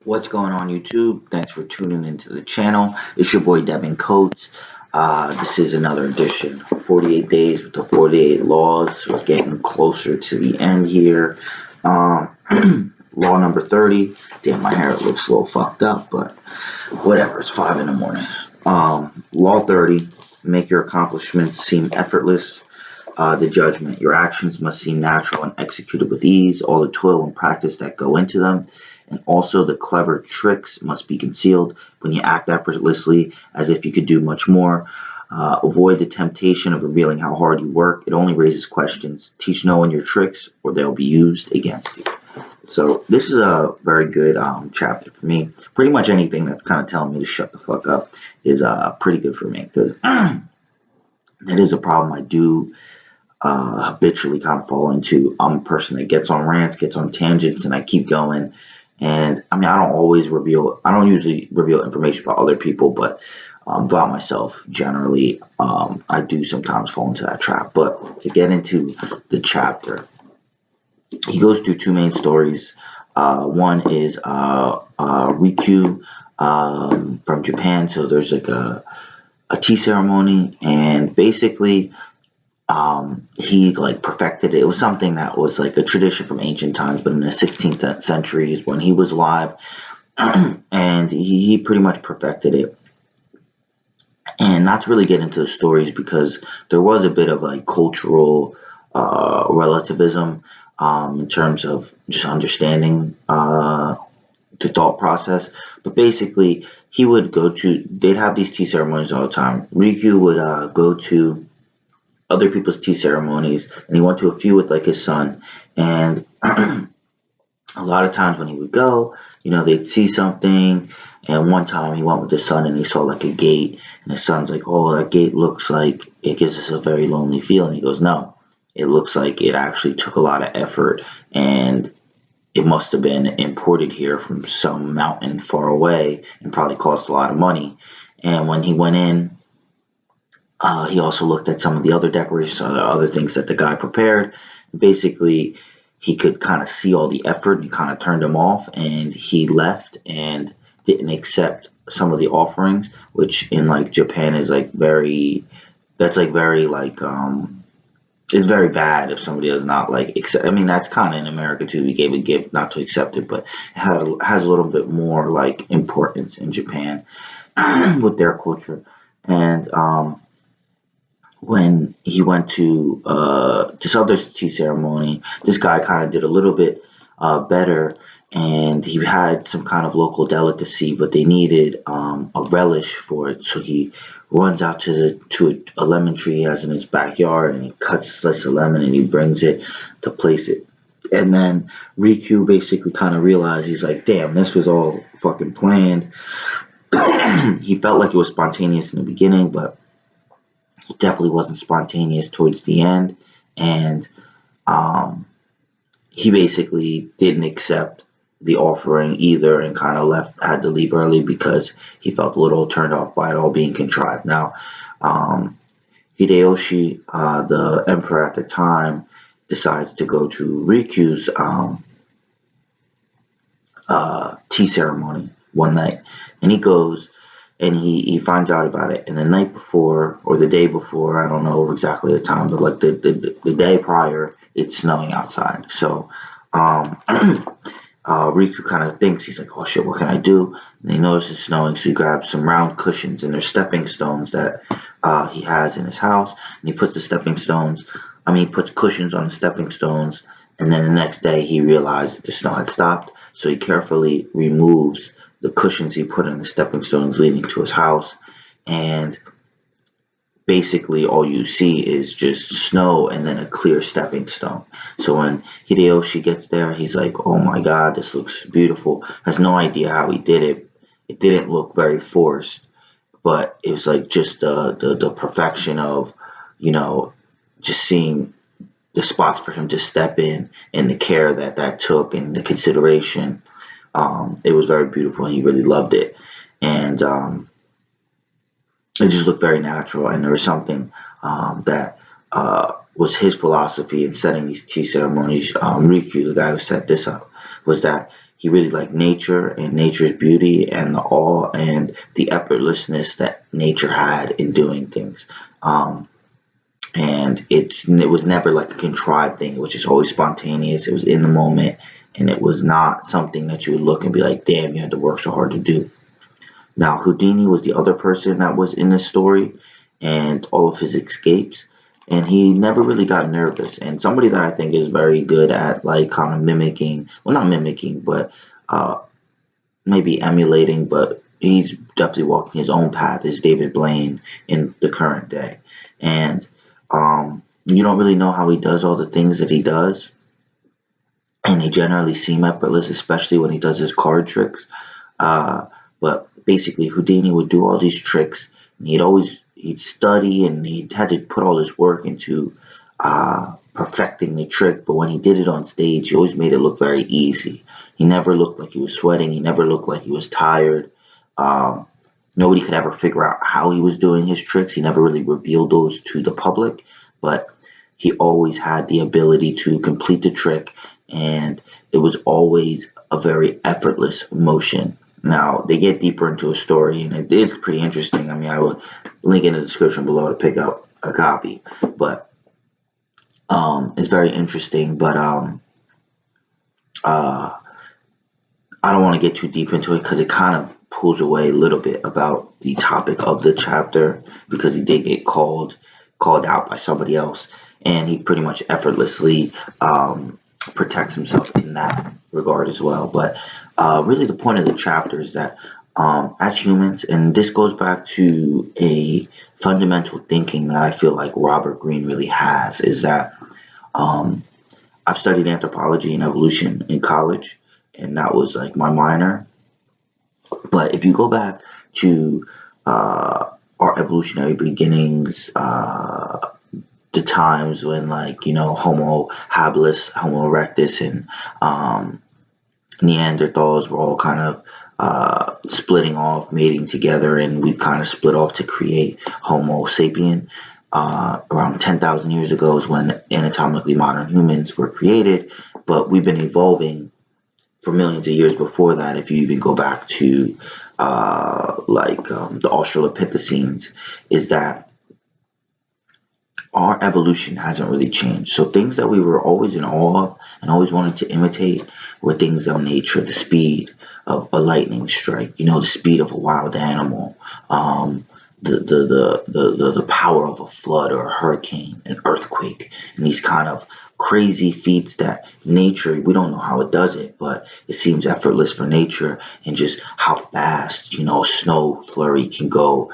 What's going on YouTube? Thanks for tuning into the channel. It's your boy Devin Coates. This is another edition. 48 days with the 48 laws. We're getting closer to the end here. Um, Law number 30. Damn, my hair looks a little fucked up, but whatever. It's 5 in the morning. Law 30. Make your accomplishments seem effortless. The judgment. Your actions must seem natural and executed with ease. All the toil and practice that go into them. And also the clever tricks must be concealed. When you act effortlessly as if you could do much more, avoid the temptation of revealing how hard you work. It only raises questions. Teach no one your tricks or they'll be used against you. So this is a very good chapter for me. Pretty much anything that's kind of telling me to shut the fuck up is pretty good for me, because that is a problem I do habitually kind of fall into. I'm a person that gets on rants, gets on tangents, and I keep going. And I mean, I don't usually reveal information about other people, but about myself generally, I do sometimes fall into that trap. But to get into the chapter, he goes through two main stories. One is Rikyū from Japan. So there's like a tea ceremony, and basically he like perfected it. It was something that was like a tradition from ancient times, but in the 16th century is when he was alive, and he pretty much perfected it. And not to really get into the stories, because there was a bit of like cultural relativism in terms of just understanding the thought process. But basically, they'd have these tea ceremonies all the time. Rikyū would go to other people's tea ceremonies, and he went to a few with like his son. And a lot of times when he would go, they'd see something. And one time he went with his son and he saw like a gate, and his son's like, "Oh, that gate looks like it gives us a very lonely feeling." He goes, "No, it looks like it actually took a lot of effort, and it must have been imported here from some mountain far away and probably cost a lot of money." And when he went in, he also looked at some of the other decorations, other things that the guy prepared. Basically, he could kind of see all the effort, and he kind of turned him off, and he left and didn't accept some of the offerings, which in like Japan is like that's like very like it's very bad if somebody does not like accept. I mean, that's kind of in America too. We gave a gift not to accept it, but it has a little bit more like importance in Japan with their culture. And when he went to this other tea ceremony, this guy kind of did a little bit better, and he had some kind of local delicacy, but they needed a relish for it. So he runs out to a lemon tree he has in his backyard, and he cuts a slice of lemon and he brings it to place it. And then Rikyū basically kind of realized, he's like, "Damn, this was all fucking planned." He felt like it was spontaneous in the beginning, but it definitely wasn't spontaneous towards the end. And he basically didn't accept the offering either, and kind of had to leave early because he felt a little turned off by it all being contrived. Now, Hideyoshi, the emperor at the time, decides to go to Rikyū's tea ceremony one night, and he goes and he finds out about it. And the night before, or the day before, I don't know exactly the time, but like the day prior, it's snowing outside. So Riku kind of thinks, he's like, "Oh shit, what can I do?" And he notices it's snowing, so he grabs some round cushions, and they're stepping stones that he has in his house. And he puts he puts cushions on the stepping stones. And then the next day he realized that the snow had stopped, so he carefully removes the cushions he put in the stepping stones leading to his house. And basically all you see is just snow and then a clear stepping stone. So when Hideyoshi gets there, he's like, "Oh my god, this looks beautiful." Has no idea how he did it. It didn't look very forced, but it was like just the perfection of, just seeing the spots for him to step in, and the care that took, and the consideration. It was very beautiful, and he really loved it. And it just looked very natural. And there was something that was his philosophy in setting these tea ceremonies. Rikyū, the guy who set this up, was that he really liked nature and nature's beauty and the awe and the effortlessness that nature had in doing things. Um, and it was never like a contrived thing. It was just always spontaneous. It was in the moment, and it was not something that you would look and be like, "Damn, you had to work so hard to do." Now, Houdini was the other person that was in this story, and all of his escapes, and he never really got nervous. And somebody that I think is very good at like kind of mimicking, well, not mimicking, but uh, maybe emulating, but he's definitely walking his own path is David Blaine in the current day. And you don't really know how he does all the things that he does, and they generally seem effortless, especially when he does his card tricks. But basically, Houdini would do all these tricks, and he'd study, and he had to put all this work into perfecting the trick. But when he did it on stage, he always made it look very easy. He never looked like he was sweating. He never looked like he was tired. Um, Nobody could ever figure out how he was doing his tricks. He never really revealed those to the public, but he always had the ability to complete the trick, and it was always a very effortless motion. Now, they get deeper into a story, and it is pretty interesting. I mean, I will link in the description below to pick up a copy, but it's very interesting. But uh, I don't want to get too deep into it because it kind of pulls away a little bit about the topic of the chapter, because he did get called out by somebody else, and he pretty much effortlessly protects himself in that regard as well. But really, the point of the chapter is that as humans, and this goes back to a fundamental thinking that I feel like Robert Greene really has, is that um, I've studied anthropology and evolution in college, and that was like my minor. But if you go back to our evolutionary beginnings, the times when, like, Homo habilis, Homo erectus, and Neanderthals were all kind of splitting off, mating together, and we've kind of split off to create Homo sapien. Around 10,000 years ago is when anatomically modern humans were created, but we've been evolving for millions of years before that. If you even go back to the Australopithecines, is that our evolution hasn't really changed. So things that we were always in awe of and always wanted to imitate were things of nature: the speed of a lightning strike, the speed of a wild animal, the power of a flood or a hurricane, an earthquake, and these kind of crazy feats that nature, we don't know how it does it, but it seems effortless for nature. And just how fast, a snow flurry can go,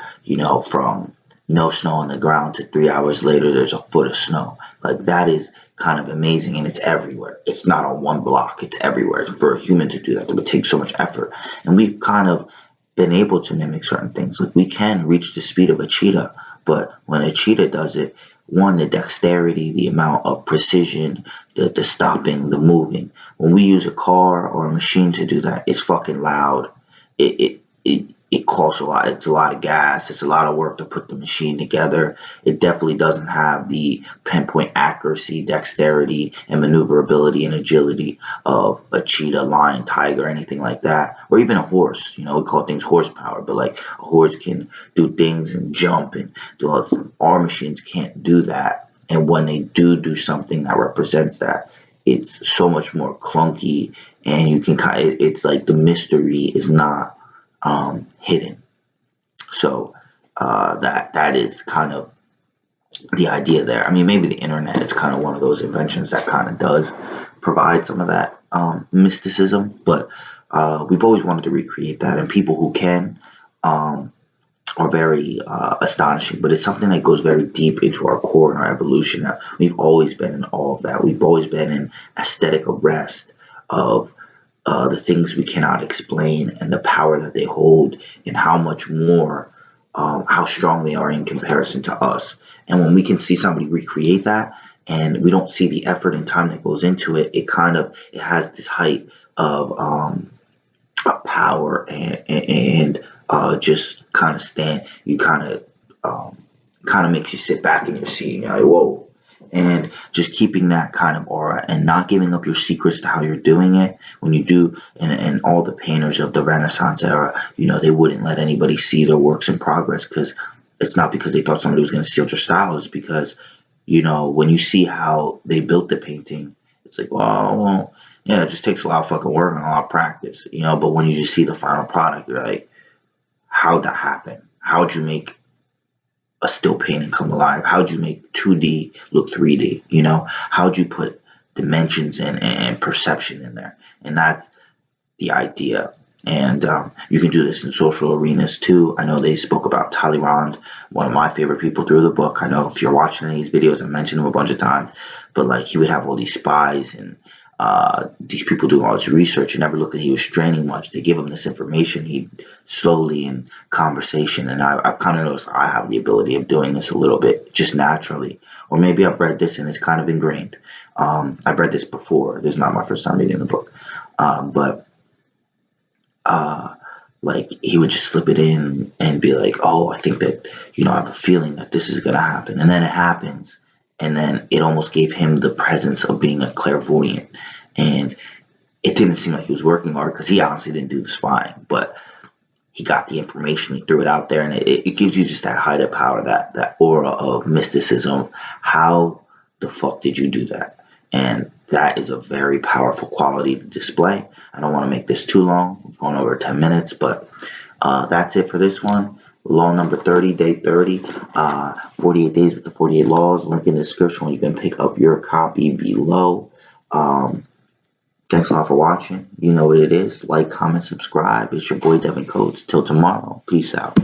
from no snow on the ground to 3 hours later there's a foot of snow. Like, that is kind of amazing, and it's everywhere. It's not on one block, it's everywhere. For a human to do that, it would take so much effort. And we've kind of been able to mimic certain things. Like, we can reach the speed of a cheetah, but when a cheetah does it, one, the dexterity, the amount of precision, the stopping, the moving. When we use a car or a machine to do that, it's fucking loud. It costs a lot. It's a lot of gas. It's a lot of work to put the machine together. It definitely doesn't have the pinpoint accuracy, dexterity, and maneuverability and agility of a cheetah, lion, tiger, anything like that, or even a horse. We call things horsepower, but like a horse can do things and jump and do all this. Our machines can't do that. And when they do something that represents that, it's so much more clunky, and you can it's like the mystery is not hidden. So that is kind of the idea there. I mean, maybe the internet is kind of one of those inventions that kind of does provide some of that mysticism, but we've always wanted to recreate that, and people who can are very astonishing. But it's something that goes very deep into our core and our evolution. That we've always been in awe of that. We've always been in aesthetic arrest of the things we cannot explain, and the power that they hold, and how much more, how strong they are in comparison to us. And when we can see somebody recreate that, and we don't see the effort and time that goes into it, it has this height of power, and just kind of makes you sit back in your seat, and you're like, whoa. And just keeping that kind of aura and not giving up your secrets to how you're doing it. When you do, and all the painters of the Renaissance era, they wouldn't let anybody see their works in progress, because it's not because they thought somebody was going to steal their style. It's because, when you see how they built the painting, it's like, well, yeah, it just takes a lot of fucking work and a lot of practice, but when you just see the final product, you're like, how'd that happen? How'd you make a still painting come alive? How'd you make 2D look 3D? How'd you put dimensions and perception in there? And that's the idea. And you can do this in social arenas too. I know they spoke about Talleyrand, one of my favorite people through the book. I know if you're watching these videos, I mentioned him a bunch of times, but like he would have all these spies and these people doing all this research. It never looked like he was straining much. They give him this information. He slowly in conversation, and I've kind of noticed I have the ability of doing this a little bit just naturally, or maybe I've read this and it's kind of ingrained. I've read this before. This is not my first time reading the book, but like he would just slip it in and be like, oh, I think that, I have a feeling that this is going to happen. And then it happens. And then it almost gave him the presence of being a clairvoyant. And it didn't seem like he was working hard, because he honestly didn't do the spying, but he got the information, he threw it out there, and it gives you just that height power, that aura of mysticism. How the fuck did you do that? And that is a very powerful quality to display. I don't want to make this too long. We've gone over 10 minutes, but that's it for this one. Law number 30, day 30, 48 days with the 48 laws. Link in the description where you can pick up your copy below. Thanks a lot for watching. You know what it is. Like, comment, subscribe. It's your boy Devin Coates. Till tomorrow. Peace out.